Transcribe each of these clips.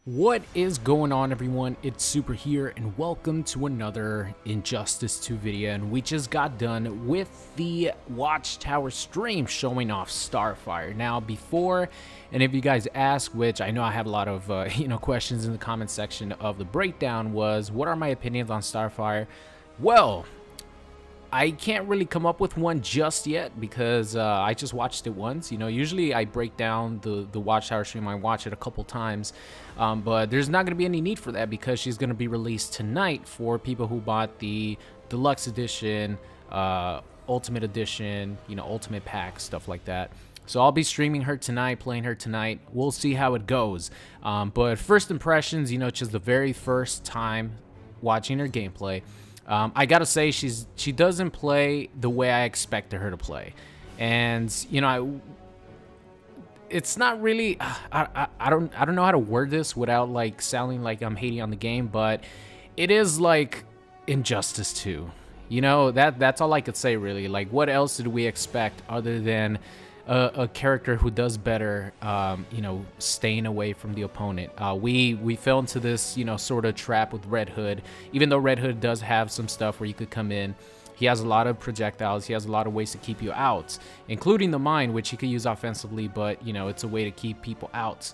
What is going on, everyone? It's Super here, and welcome to another Injustice 2 video. And we just got done with the Watchtower stream showing off Starfire. Now, before any of you guys ask, which I know I have a lot of questions in the comment section of the breakdown, was what are my opinions on Starfire? Well, I can't really come up with one just yet because I just watched it once. Usually I break down the Watchtower stream. I watch it a couple times, but there's not going to be any need for that because she's going to be released tonight for people who bought the Deluxe Edition, Ultimate Edition, Ultimate Pack, stuff like that. So I'll be streaming her tonight, playing her tonight. We'll see how it goes. But first impressions, just the very first time watching her gameplay. I gotta say she doesn't play the way I expected her to play, and it's not really I don't know how to word this without like sounding like I'm hating on the game, but it is like Injustice 2. That's all I could say really. Like, what else did we expect other than a character who does better, staying away from the opponent. We fell into this, sort of trap with Red Hood. Even though Red Hood does have some stuff where you could come in, he has a lot of projectiles. He has a lot of ways to keep you out, including the mine, which he could use offensively, but, it's a way to keep people out.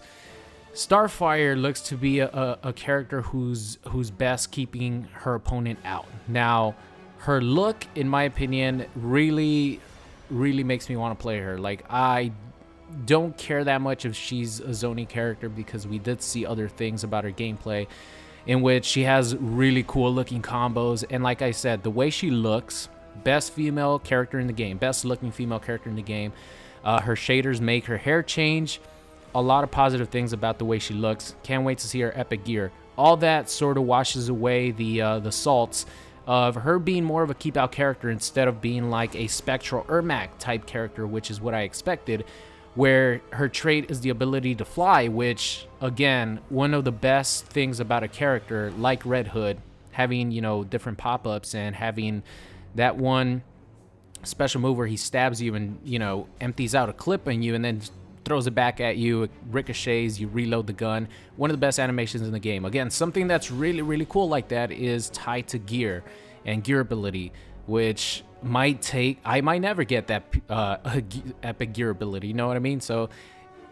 Starfire looks to be a character who's best keeping her opponent out. Now, her look, in my opinion, really makes me want to play her. Like, I don't care that much if she's a zoning character because we did see other things about her gameplay in which she has really cool looking combos, and like I said, the way she looks, best female character in the game, best looking female character in the game. Her shaders make her hair change. A lot of positive things about the way she looks. Can't wait to see her epic gear. All that sort of washes away the salts of her being more of a keep out character instead of being like a Spectral Ermac type character, which is what I expected, where her trait is the ability to fly, which, again, one of the best things about a character like Red Hood, having, different pop-ups and having that one special move where he stabs you and, empties out a clip on you and then throws it back at you, it ricochets, you reload the gun. One of the best animations in the game. Again, something that's really cool like that is tied to gear and gear ability, which I might never get that epic gear ability, you know what I mean? So it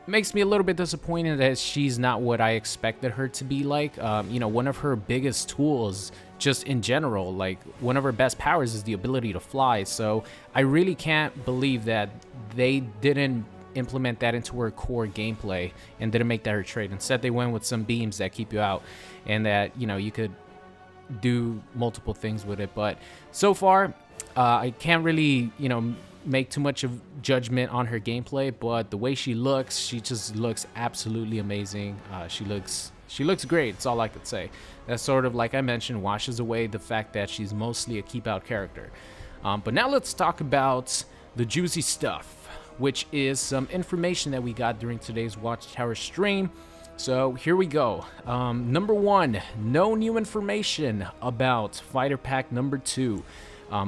makes me a little bit disappointed that she's not what I expected her to be like. One of her biggest tools, just in general, like one of her best powers is the ability to fly. So I really can't believe that they didn't implement that into her core gameplay and didn't make that her trait. Instead, they went with some beams that keep you out and that, you could do multiple things with it. But so far, I can't really, make too much of judgment on her gameplay, but the way she looks, she just looks absolutely amazing. She looks great. It's all I could say. That sort of, like I mentioned, washes away the fact that she's mostly a keep out character. But now let's talk about the juicy stuff, which is some information that we got during today's Watchtower stream. So here we go. Number one, no new information about Fighter Pack number 2.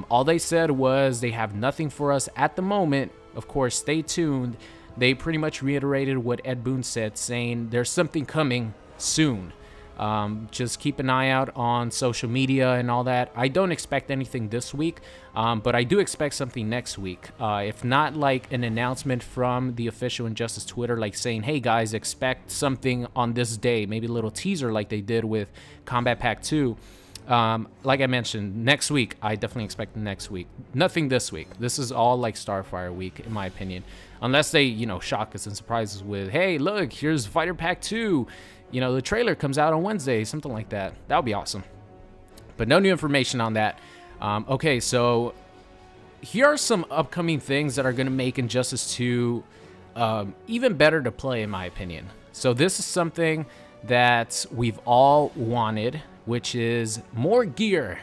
All they said was they have nothing for us at the moment. Of course, stay tuned. They pretty much reiterated what Ed Boon said, saying there's something coming soon. Just keep an eye out on social media and all that. I don't expect anything this week, but I do expect something next week. If not like an announcement from the official Injustice Twitter, like saying, hey guys, expect something on this day, maybe a little teaser like they did with Combat Pack 2. Like I mentioned, next week, I definitely expect next week. Nothing this week. This is all like Starfire week, in my opinion. Unless they, shock us and surprise us with, hey, look, here's Fighter Pack 2. The trailer comes out on Wednesday, something like that. That would be awesome. But no new information on that. Okay, so here are some upcoming things that are going to make Injustice 2 even better to play, in my opinion. So this is something that we've all wanted, which is more gear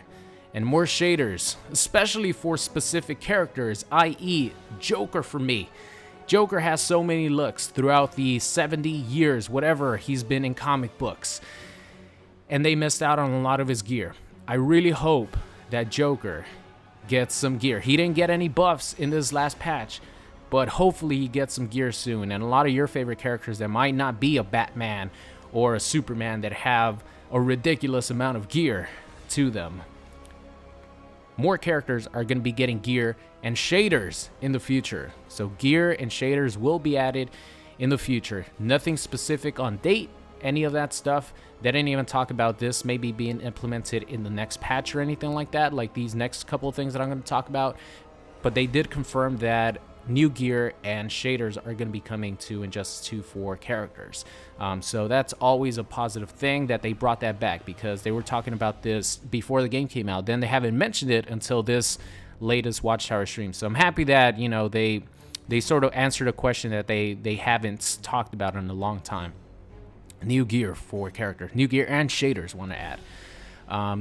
and more shaders, especially for specific characters, i.e. Joker for me. Joker has so many looks throughout the 70 years, whatever he's been in comic books, and they missed out on a lot of his gear. I really hope that Joker gets some gear. He didn't get any buffs in this last patch, but hopefully he gets some gear soon. And a lot of your favorite characters that might not be a Batman or a Superman that have a ridiculous amount of gear to them. More characters are going to be getting gear and shaders in the future. So gear and shaders will be added in the future. Nothing specific on date, any of that stuff. They didn't even talk about this maybe being implemented in the next patch or anything like that, like these next couple of things that I'm going to talk about. But they did confirm that new gear and shaders are going to be coming to Injustice 2 for characters. So that's always a positive thing that they brought that back, because they were talking about this before the game came out. Then they haven't mentioned it until this latest Watchtower stream. So I'm happy that, you know, they sort of answered a question that they haven't talked about in a long time. New gear for characters, new gear and shaders want to add.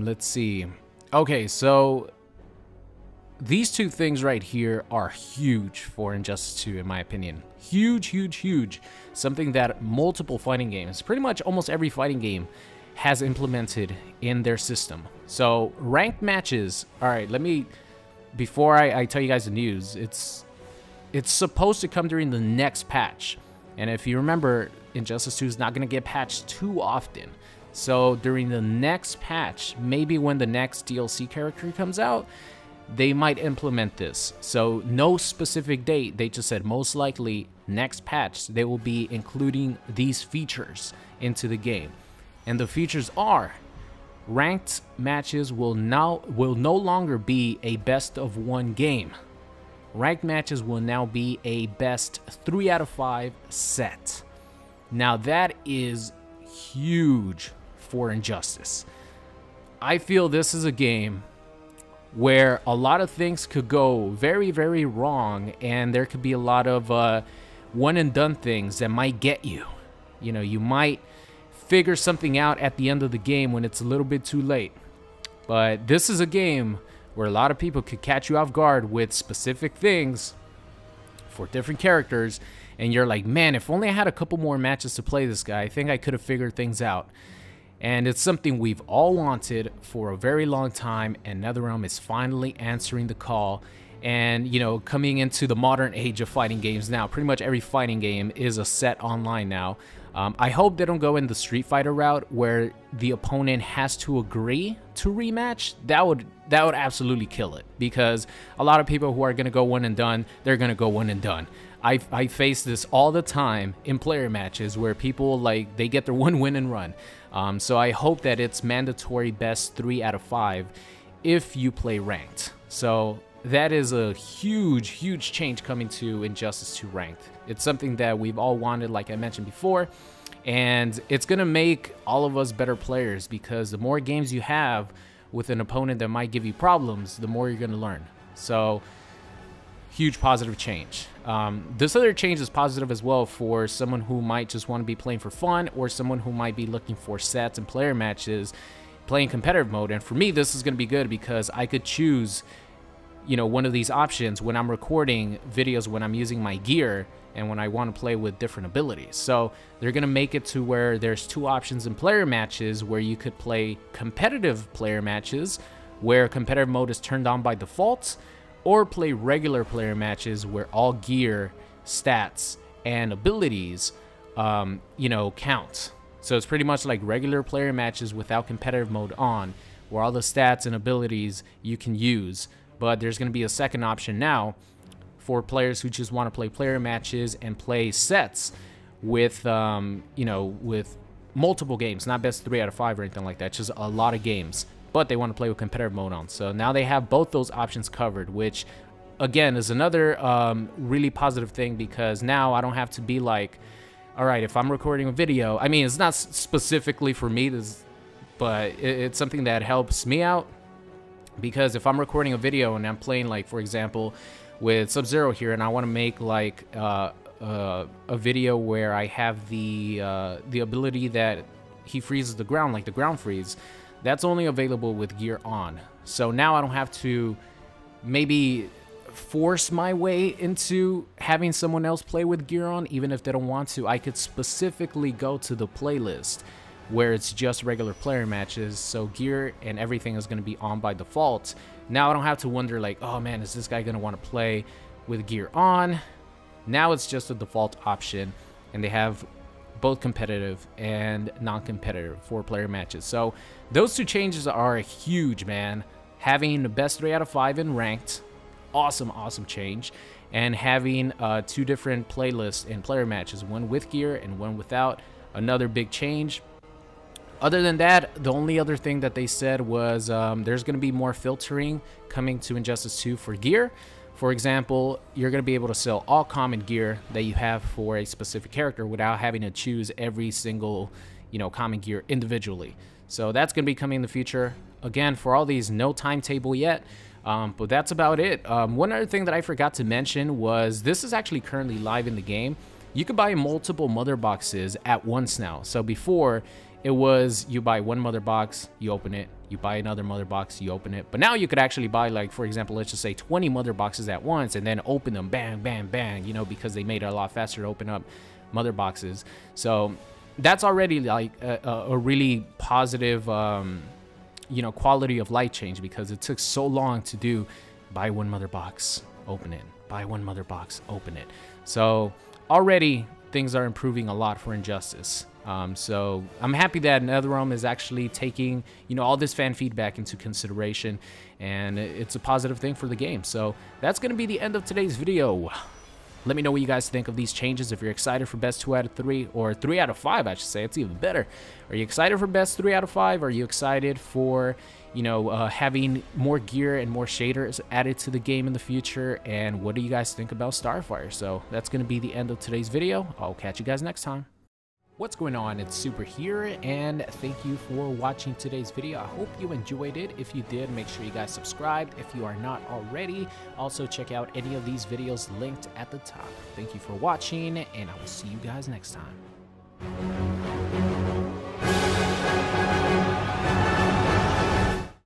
Let's see. Okay, so these two things right here are huge for Injustice 2, in my opinion. Huge, huge, huge. Something that multiple fighting games, pretty much almost every fighting game, has implemented in their system. So ranked matches. All right, let me, before I tell you guys the news, it's supposed to come during the next patch. And if you remember, Injustice 2 is not going to get patched too often. So during the next patch, maybe when the next DLC character comes out, they might implement this. So no specific date, they just said most likely next patch they will be including these features into the game. And the features are: ranked matches will no longer be a best of 1 game. Ranked matches will now be a best 3 out of 5 set. Now that is huge for Injustice. I feel this is a game where a lot of things could go very, very wrong, and there could be a lot of one and done things that might get you. You know, you might figure something out at the end of the game when it's a little bit too late. But this is a game where a lot of people could catch you off guard with specific things for different characters, and you're like, man, if only I had a couple more matches to play this guy, I think I could have figured things out. And it's something we've all wanted for a very long time, and NetherRealm is finally answering the call. And, you know, coming into the modern age of fighting games now, pretty much every fighting game is a set online now. I hope they don't go in the Street Fighter route where the opponent has to agree to rematch. That would absolutely kill it, because a lot of people who are going to go one and done, they're going to go one and done. I face this all the time in player matches where people, like, they get their one win and run. So I hope that it's mandatory best 3 out of 5 if you play ranked. So that is a huge, huge change coming to Injustice 2 ranked. It's something that we've all wanted, like I mentioned before, and it's going to make all of us better players, because the more games you have with an opponent that might give you problems, the more you're going to learn. So huge positive change. This other change is positive as well for someone who might just want to be playing for fun, or someone who might be looking for sets and player matches playing competitive mode. And for me, this is going to be good, because I could choose, you know, one of these options when I'm recording videos, when I'm using my gear, and when I want to play with different abilities. So they're going to make it to where there's 2 options in player matches, where you could play competitive player matches where competitive mode is turned on by default, or play regular player matches where all gear, stats, and abilities, you know, count. So it's pretty much like regular player matches without competitive mode on, where all the stats and abilities you can use. But there's going to be a second option now for players who just want to play player matches and play sets with, you know, with multiple games, not best 3 out of 5 or anything like that, just a lot of games. But they want to play with competitive mode on. So now they have both those options covered, which again is another really positive thing, because now I don't have to be like, all right, if I'm recording a video, I mean, it's not specifically for me, but it's something that helps me out, because if I'm recording a video and I'm playing, like, for example, with Sub-Zero here, and I want to make like a video where I have the ability that he freezes the ground, like the ground freeze, that's only available with gear on. So now I don't have to maybe force my way into having someone else play with gear on, even if they don't want to. I could specifically go to the playlist where it's just regular player matches, so gear and everything is going to be on by default. Now I don't have to wonder, like, oh man, is this guy going to want to play with gear on? Now it's just a default option, and they have both competitive and non-competitive 4-player matches. So those 2 changes are huge, man. Having the best 3 out of 5 in ranked, awesome change, and having 2 different playlists in player matches, one with gear and one without, another big change. Other than that, the only other thing that they said was there's going to be more filtering coming to Injustice 2 for gear. For example, you're going to be able to sell all common gear that you have for a specific character without having to choose every single, common gear individually. So that's going to be coming in the future. Again, for all these, no timetable yet, but that's about it. One other thing that I forgot to mention was this is actually currently live in the game. You could buy multiple mother boxes at once now. So before, it was you buy one mother box, you open it, you buy another mother box, you open it. But now you could actually buy, like, for example, let's just say 20 mother boxes at once and then open them, bang, bang, bang, because they made it a lot faster to open up mother boxes. So that's already like a really positive, quality of life change, because it took so long to do buy one mother box, open it, buy one mother box, open it. So already things are improving a lot for Injustice. So I'm happy that NetherRealm is actually taking, all this fan feedback into consideration, and it's a positive thing for the game. So that's going to be the end of today's video. Let me know what you guys think of these changes. If you're excited for best 2 out of 3, or 3 out of 5, I should say. It's even better. Are you excited for best 3 out of 5? Are you excited for, having more gear and more shaders added to the game in the future? And what do you guys think about Starfire? So that's going to be the end of today's video. I'll catch you guys next time. What's going on? It's Super here, and thank you for watching today's video. I hope you enjoyed it. If you did, make sure you guys subscribed if you are not already. Also, check out any of these videos linked at the top. Thank you for watching, and I will see you guys next time.